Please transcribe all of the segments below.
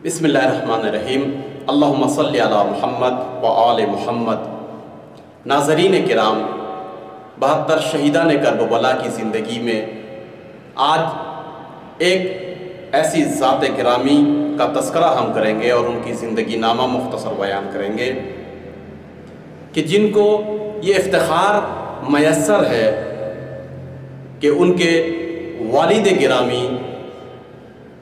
بسم اللہ الرحمن الرحیم اللہم صلی علی محمد و آل محمد۔ ناظرین کرام، 72 شہیدان کربلا کی زندگی میں آج ایک ایسی ذات گرامی کا تذکرہ ہم کریں گے اور ان کی زندگی نامہ مختصر بیان کریں گے کہ جن کو یہ افتخار میسر ہے کہ ان کے والد گرامی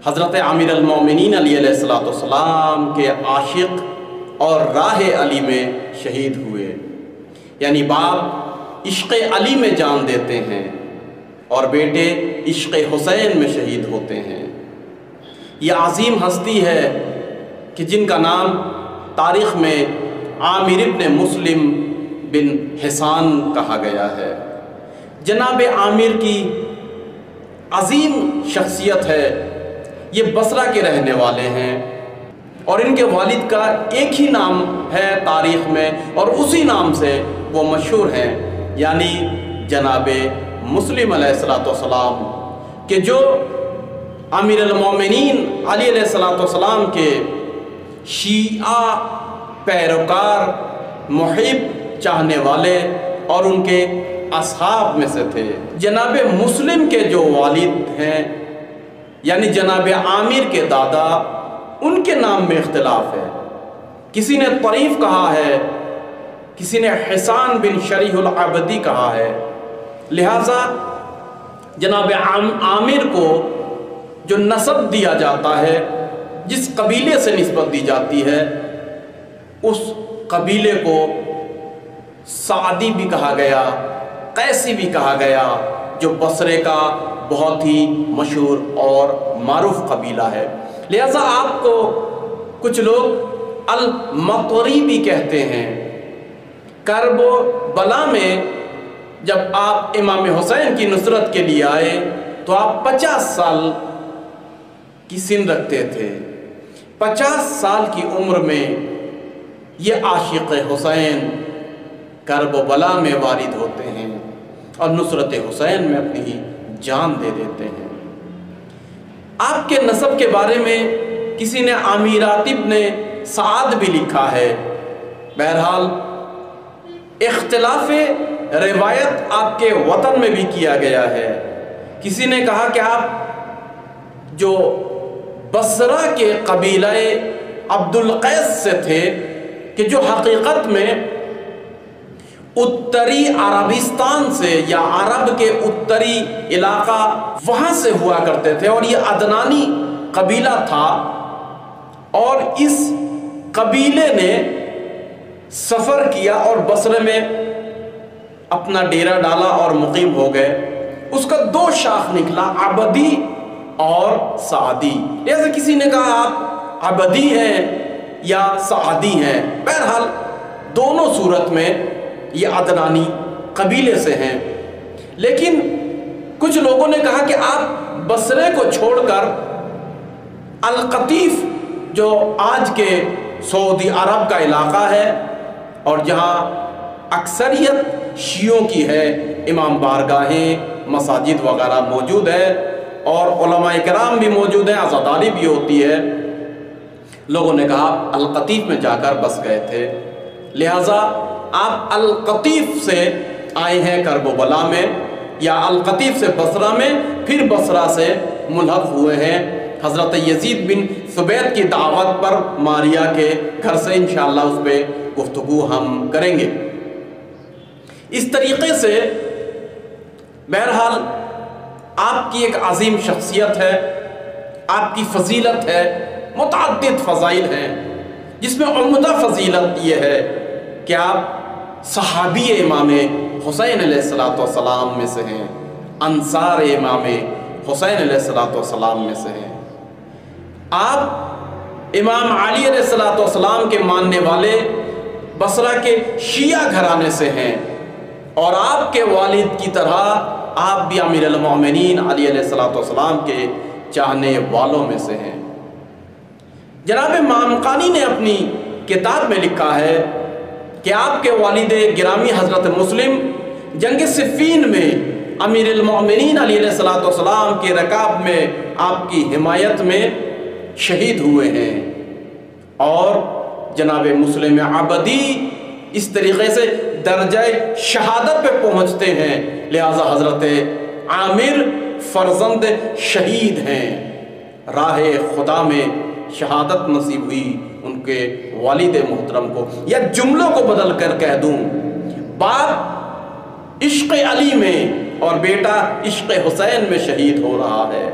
حضرت امیر المومنین علیہ السلام کے عاشق اور راہ علی میں شہید ہوئے، یعنی باپ عشق علی میں جان دیتے ہیں اور بیٹے عشق حسین میں شہید ہوتے ہیں۔ یہ عظیم ہستی ہے کہ جن کا نام تاریخ میں عامر ابن مسلم بن حسان کہا گیا ہے۔ جناب عامر کی عظیم شخصیت ہے، یہ بصرہ کے رہنے والے ہیں اور ان کے والد کا ایک ہی نام ہے تاریخ میں اور اسی نام سے وہ مشہور ہیں، یعنی جناب مسلم علیہ السلام، کہ جو امیر المومنین علی علیہ السلام کے شیعہ پیروکار، محب، چاہنے والے اور ان کے اصحاب میں سے تھے۔ جناب مسلم کے جو والد ہیں یعنی جناب عامر کے دادا، ان کے نام میں اختلاف ہے، کسی نے طریف کہا ہے، کسی نے حسان بن شریح العبدی کہا ہے۔ لہٰذا جناب عامر کو جو نسب دیا جاتا ہے، جس قبیلے سے نسبت دی جاتی ہے، اس قبیلے کو سعدی بھی کہا گیا، قیسی بھی کہا گیا، جو بصرے کا بہت ہی مشہور اور معروف قبیلہ ہے۔ لہذا آپ کو کچھ لوگ المطوری بھی کہتے ہیں۔ کرب و بلا میں جب آپ امام حسین کی نصرت کے لیے آئے تو آپ 50 سال کی سن رکھتے تھے۔ 50 سال کی عمر میں یہ عاشق حسین کرب و بلا میں وارد ہوتے ہیں اور نصرت حسین میں اپنی جان دے دیتے ہیں۔ آپ کے نسب کے بارے میں کسی نے امیرات ابن سعد بھی لکھا ہے۔ بہرحال اختلاف روایت آپ کے وطن میں بھی کیا گیا ہے۔ کسی نے کہا کہ آپ جو بصرہ کے قبیلہ عبد القیس سے تھے، کہ جو حقیقت میں اتری عربستان سے یا عرب کے اتری علاقہ وہاں سے ہوا کرتے تھے اور یہ عدنانی قبیلہ تھا، اور اس قبیلے نے سفر کیا اور بصرے میں اپنا ڈیرا ڈالا اور مقیم ہو گئے۔ اس کا 2 شاخ نکلا، عبدی اور سعدی۔ جیسے کسی نے کہا آپ عبدی ہیں یا سعدی ہیں، بہرحال دونوں صورت میں یہ عدنانی قبیلے سے ہیں۔ لیکن کچھ لوگوں نے کہا کہ آپ بصرے کو چھوڑ کر القطیف، جو آج کے سعودی عرب کا علاقہ ہے اور جہاں اکثریت شیعوں کی ہے، امام بارگاہیں، مساجد وغیرہ موجود ہے اور علماء کرام بھی موجود ہیں، عزاداری بھی ہوتی ہے، لوگوں نے کہا القطیف میں جا کر بس گئے تھے۔ لہٰذا آپ القطیف سے آئے ہیں کرب و بلا میں، یا القطیف سے بصرہ میں، پھر بصرہ سے ملحق ہوئے ہیں حضرت یزید بن ثبیت کی دعوت پر ماریہ کے گھر سے۔ انشاءاللہ اس پہ گفتگو ہم کریں گے۔ اس طریقے سے بہرحال آپ کی ایک عظیم شخصیت ہے، آپ کی فضیلت ہے، متعدد فضائل ہیں، جس میں عمدہ فضیلت یہ ہے کہ آپ صحابی امام حسین علیہ السلام میں سے ہیں، انصار امام حسین علیہ السلام میں سے ہیں۔ آپ امام علی علیہ السلام کے ماننے والے بصرہ کے شیعہ گھرانے سے ہیں، اور آپ کے والد کی طرح آپ بھی امیر المومنین علی علیہ السلام کے چاہنے والوں میں سے ہیں۔ جناب مامقانی نے اپنی کتاب میں لکھا ہے کہ آپ کے والد گرامی حضرت مسلم جنگ صفین میں امیر المومنین علیہ السلام کے رکاب میں آپ کی حمایت میں شہید ہوئے ہیں۔ اور جناب مسلم عبدی اس طریقے سے درجہ شہادت پہ پہنچتے ہیں، لہذا حضرت عامر فرزند شہید ہیں، راہ خدا میں شہادت نصیب ہوئی ان کے والد محترم کو۔ یا جملوں کو بدل کر کہہ دوں، باپ عشق علی میں اور بیٹا عشق حسین میں شہید ہو رہا ہے۔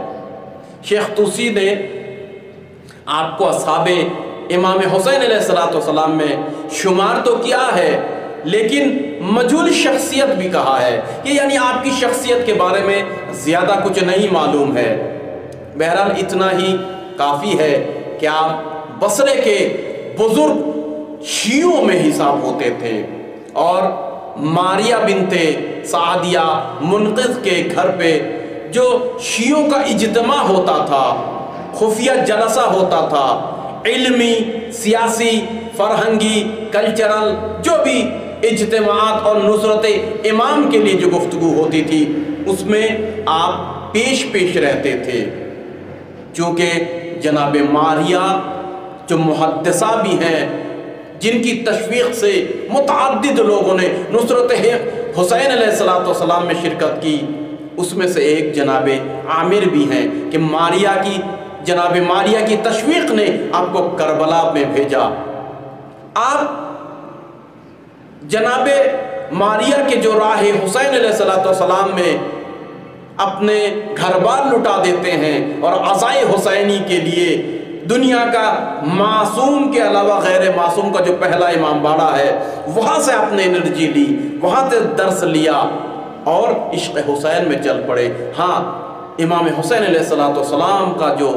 شیخ طوسی نے آپ کو اصحاب امام حسین علیہ السلام میں شمار تو کیا ہے، لیکن مجہول شخصیت بھی کہا ہے کہ یعنی آپ کی شخصیت کے بارے میں زیادہ کچھ نہیں معلوم ہے۔ بہرحال اتنا ہی کافی ہے کہ آپ بصرے کے بزرگ شیعوں میں حساب ہوتے تھے، اور ماریہ بنت سعدیہ منقذ کے گھر پہ جو شیعوں کا اجتماع ہوتا تھا، خفیہ جلسہ ہوتا تھا، علمی، سیاسی، فرہنگی، کلچرل جو بھی اجتماعات اور نصرت امام کے لیے جو گفتگو ہوتی تھی، اس میں آپ پیش رہتے تھے۔ چونکہ جناب ماریہ جو محدثہ بھی ہیں، جن کی تشویق سے متعدد لوگوں نے نصرت حسین علیہ السلام میں شرکت کی، اس میں سے ایک جناب عامر بھی ہیں کہ جناب ماریہ کی تشویق نے آپ کو کربلا میں بھیجا۔ آپ جناب ماریہ کے جو راہ حسین علیہ السلام میں اپنے گھر بار لٹا دیتے ہیں، اور عزائے حسینی کے لیے دنیا کا معصوم کے علاوہ غیر معصوم کا جو پہلا امام باڑہ ہے، وہاں سے آپ نے انرجی لی، وہاں سے درس لیا اور عشق حسین میں چل پڑے۔ ہاں، امام حسین علیہ السلام کا جو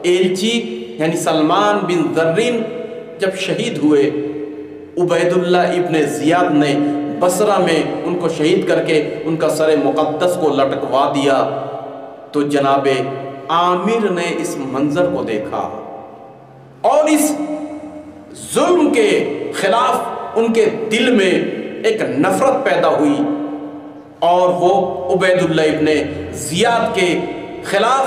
ایلچی یعنی سلمان بن زرین جب شہید ہوئے، عبید اللہ ابن زیاد نے بصرہ میں ان کو شہید کر کے ان کا سر مقدس کو لٹکوا دیا، تو جناب عامر نے اس منظر کو دیکھا اور اس ظلم کے خلاف ان کے دل میں ایک نفرت پیدا ہوئی، اور وہ عبید اللہ ابن زیاد کے خلاف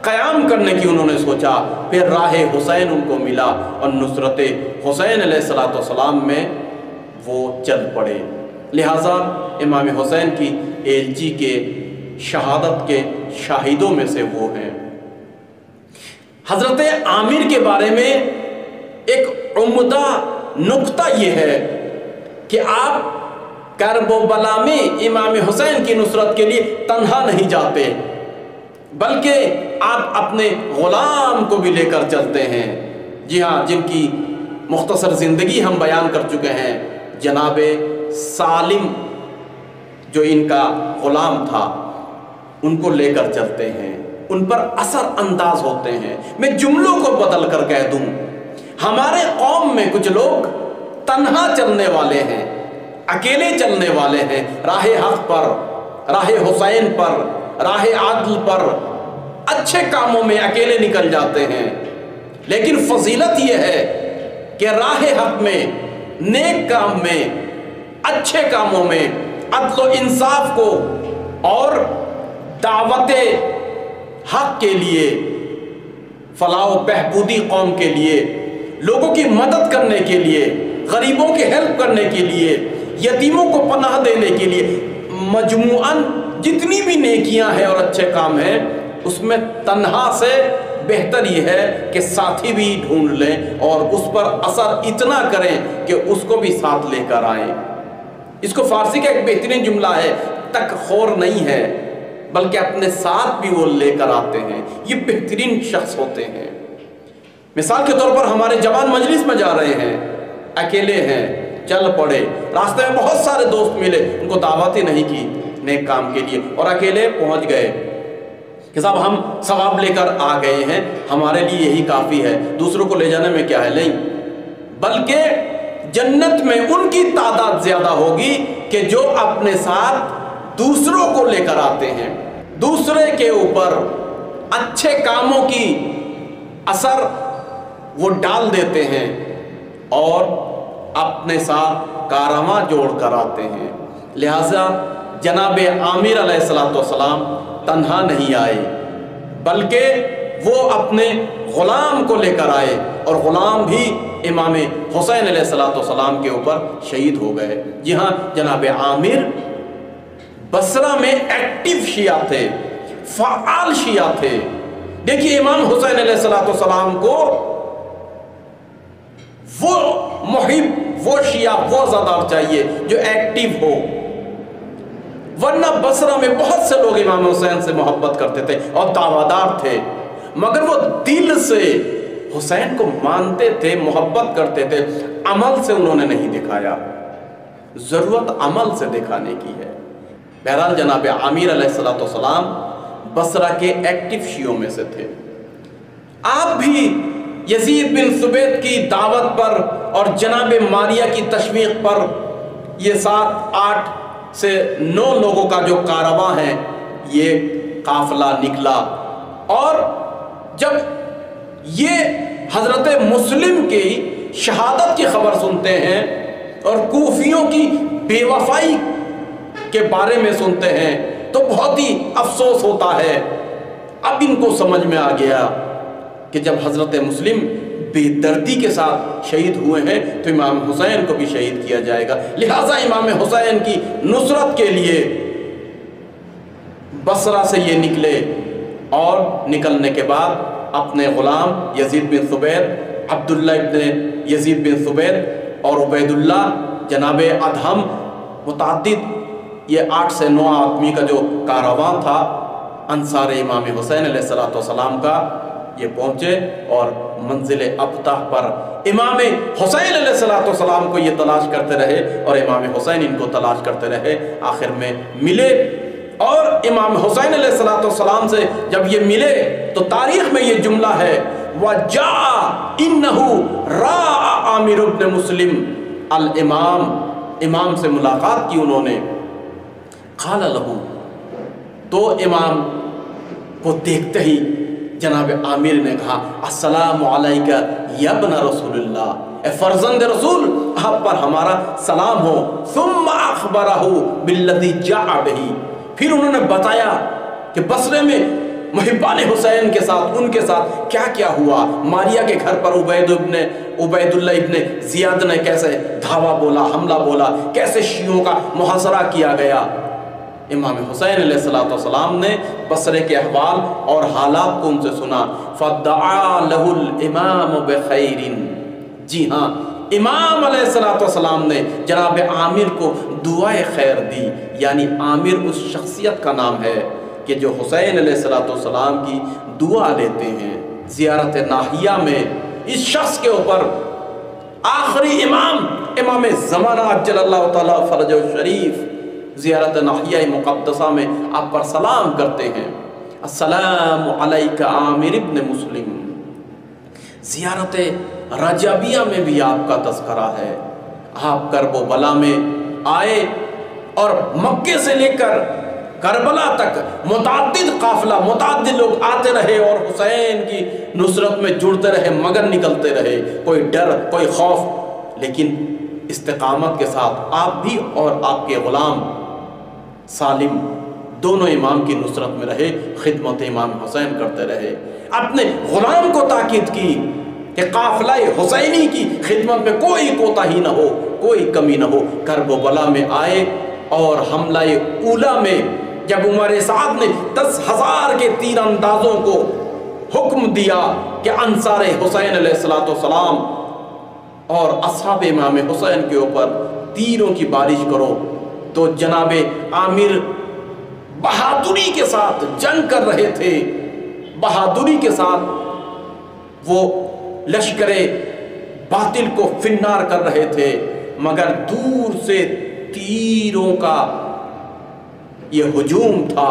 قیام کرنے کی انہوں نے سوچا۔ پھر راہ حسین ان کو ملا اور نصرت حسین علیہ السلام میں وہ چل پڑے۔ لہٰذا امام حسین کی ایلچی کے شہادت کے شاہدوں میں سے وہ ہیں۔ حضرت عامر کے بارے میں ایک عمدہ نقطہ یہ ہے کہ آپ کرب و بلا میں امام حسین کی نصرت کے لیے تنہا نہیں جاتے، بلکہ آپ اپنے غلام کو بھی لے کر چلتے ہیں۔ جی ہاں، جن کی مختصر زندگی ہم بیان کر چکے ہیں، جناب سالم جو ان کا غلام تھا، ان کو لے کر چلتے ہیں، ان پر اثر انداز ہوتے ہیں۔ میں جملوں کو بدل کر کہہ دوں، ہمارے قوم میں کچھ لوگ تنہا چلنے والے ہیں، اکیلے چلنے والے ہیں، راہ حق پر، راہ حسین پر، راہ عدل پر، اچھے کاموں میں اکیلے نکل جاتے ہیں۔ لیکن فضیلت یہ ہے کہ راہ حق میں، نیک کام میں، اچھے کاموں میں، عدل و انصاف کو اور دعوت حق کے لیے، فلاح و بہبودی قوم کے لیے، لوگوں کی مدد کرنے کے لیے، غریبوں کی ہیلپ کرنے کے لیے، یتیموں کو پناہ دینے کے لیے، مجموعاً جتنی بھی نیکیاں ہیں اور اچھے کام ہیں، اس میں تنہا سے بہتر یہ ہے کہ ساتھی بھی ڈھونڈ لیں اور اس پر اثر اتنا کریں کہ اس کو بھی ساتھ لے کر آئیں۔ اس کو فارسی کا ایک بہترین جملہ ہے، تک خور نہیں ہے بلکہ اپنے ساتھ بھی وہ لے کر آتے ہیں، یہ بہترین شخص ہوتے ہیں۔ مثال کے طور پر ہمارے جوان مجلس میں جا رہے ہیں، اکیلے ہیں، چل پڑے، راستے میں بہت سارے دوست ملے، ان کو دعوت ہی نہیں کی نیک کام کے لیے، اور اکیلے پہنچ گئے کہ صاحب ہم ثواب لے کر آ گئے ہیں، ہمارے لیے یہی کافی ہے، دوسروں کو لے جانے میں کیا ہے؟ نہیں، بلکہ جنت میں ان کی تعداد زیادہ ہوگی کہ جو اپنے ساتھ دوسروں کو لے کر آتے ہیں، دوسرے کے اوپر اچھے کاموں کی اثر وہ ڈال دیتے ہیں اور اپنے ساتھ کارواں جوڑ کر آتے ہیں۔ لہٰذا جناب عامر علیہ السلام تنہا نہیں آئے، بلکہ وہ اپنے غلام کو لے کر آئے اور غلام بھی امام حسین علیہ السلام کے اوپر شہید ہو گئے۔ جی ہاں، جناب عامر بصرہ میں ایکٹیو شیعہ تھے، فعال شیعہ تھے۔ دیکھیے امام حسین علیہ السلام کو وہ محب، وہ شیعہ، وہ زادار چاہیے جو ایکٹیو ہو، ورنہ بصرہ میں بہت سے لوگ امام حسین سے محبت کرتے تھے اور دعوادار تھے، مگر وہ دل سے حسین کو مانتے تھے، محبت کرتے تھے، عمل سے انہوں نے نہیں دکھایا۔ ضرورت عمل سے دکھانے کی ہے۔ بہرحال جناب عامر علیہ السلام بصرہ کے ایکٹیو شیعوں میں سے تھے۔ آپ بھی یزید بن ثبیت کی دعوت پر اور جناب ماریہ کی تشویق پر یہ 7، 8 سے 9 لوگوں کا جو کارواں ہے، یہ قافلہ نکلا، اور جب یہ حضرت مسلم کی شہادت کی خبر سنتے ہیں اور کوفیوں کی بے وفائی کے بارے میں سنتے ہیں تو بہت ہی افسوس ہوتا ہے۔ اب ان کو سمجھ میں آ گیا کہ جب حضرت مسلم بے دردی کے ساتھ شہید ہوئے ہیں تو امام حسین کو بھی شہید کیا جائے گا، لہٰذا امام حسین کی نصرت کے لیے بصرہ سے یہ نکلے، اور نکلنے کے بعد اپنے غلام یزید بن ثبیت، عبداللہ ابن یزید بن ثبیت اور عبید اللہ، جناب ادہم، متعدد یہ 8 سے 9 آدمی کا جو کارواں تھا انصار امام حسین علیہ السلام کا، یہ پہنچے اور منزل ابتح پر امام حسین علیہ السلام کو یہ تلاش کرتے رہے اور امام حسین ان کو تلاش کرتے رہے، آخر میں ملے۔ اور امام حسین علیہ السلام سے جب یہ ملے تو تاریخ میں یہ جملہ ہے وَجَاءَ إِنَّهُ رَاءَ عامر بن مسلم الامام، امام سے ملاقات کی انہوں نے، قال لہو، تو امام کو دیکھتے ہی جناب عامر نے کہا السلام علیکہ یا ابن رسول اللہ، اے فرزند رسول، آپ پر ہمارا سلام ہو۔ ثم اخبرہ بالذی جاء بہ، پھر انہوں نے بتایا کہ بصرے میں محبان حسین کے ساتھ، ان کے ساتھ کیا کیا ہوا، ماریہ کے گھر پر عبید اللہ ابن زیاد نے کیسے دھاوا بولا، حملہ بولا، کیسے شیعوں کا محاصرہ کیا گیا۔ امام حسین علیہ السلام نے بصرے کے احوال اور حالات کو ان سے سنا، فَدَعَا لَهُ الْإِمَامُ بِخَيْرٍ، جی ہاں، امام علیہ السلام نے جناب عامر کو دعائے خیر دی، یعنی عامر اس شخصیت کا نام ہے کہ جو حسین علیہ السلام کی دعا لیتے ہیں۔ زیارت ناحیہ میں اس شخص کے اوپر آخری امام زمانہ عجل اللہ تعالیٰ فرجہ شریف زیارت ناحیہ مقدسہ میں آپ پر سلام کرتے ہیں، السلام علیکہ عامر ابن مسلم۔ زیارت رجبیہ میں بھی آپ کا تذکرہ ہے، آپ کرب و بلا میں آئے اور مکے سے لے کر کربلا تک متعدد قافلہ، متعدد لوگ آتے رہے اور حسین کی نصرت میں جڑتے رہے، مگر نکلتے رہے، کوئی ڈر، کوئی خوف، لیکن استقامت کے ساتھ آپ بھی اور آپ کے غلام سالم دونوں امام کی نصرت میں رہے، خدمت امام حسین کرتے رہے، اپنے غلام کو تاکید کی کہ قافلہ حسینی کی خدمت میں کوئی کوتاہی نہ ہو، کوئی کمی نہ ہو۔ کرب و بلا میں آئے اور حملہ اولا میں جب عمر سعد نے 10,000 کے تیر اندازوں کو حکم دیا کہ انصار حسین علیہ السلام اور اصحاب امام حسین کے اوپر تیروں کی بارش کرو، تو جناب عامر بہادری کے ساتھ جنگ کر رہے تھے، بہادری کے ساتھ وہ لشکر باطل کو فنار کر رہے تھے، مگر دور سے تیروں کا یہ ہجوم تھا،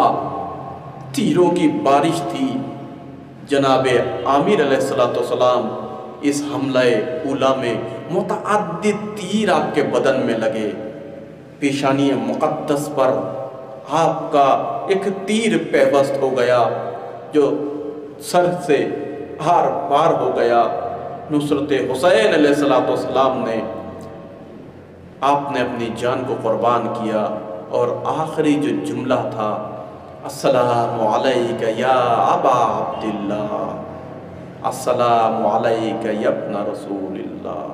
تیروں کی بارش تھی۔ جناب عامر علیہ السلام اس حملہ اولا میں متعدد تیر آپ کے بدن میں لگے، پیشانی مقدس پر آپ کا ایک تیر پیوست ہو گیا جو سر سے ہار پار ہو گیا۔ نصرت حسین علیہ السلام نے آپ نے اپنی جان کو قربان کیا، اور آخری جو جملہ تھا السلام علیکہ یا ابا عبداللہ، السلام علیک یا ابن رسول اللہ۔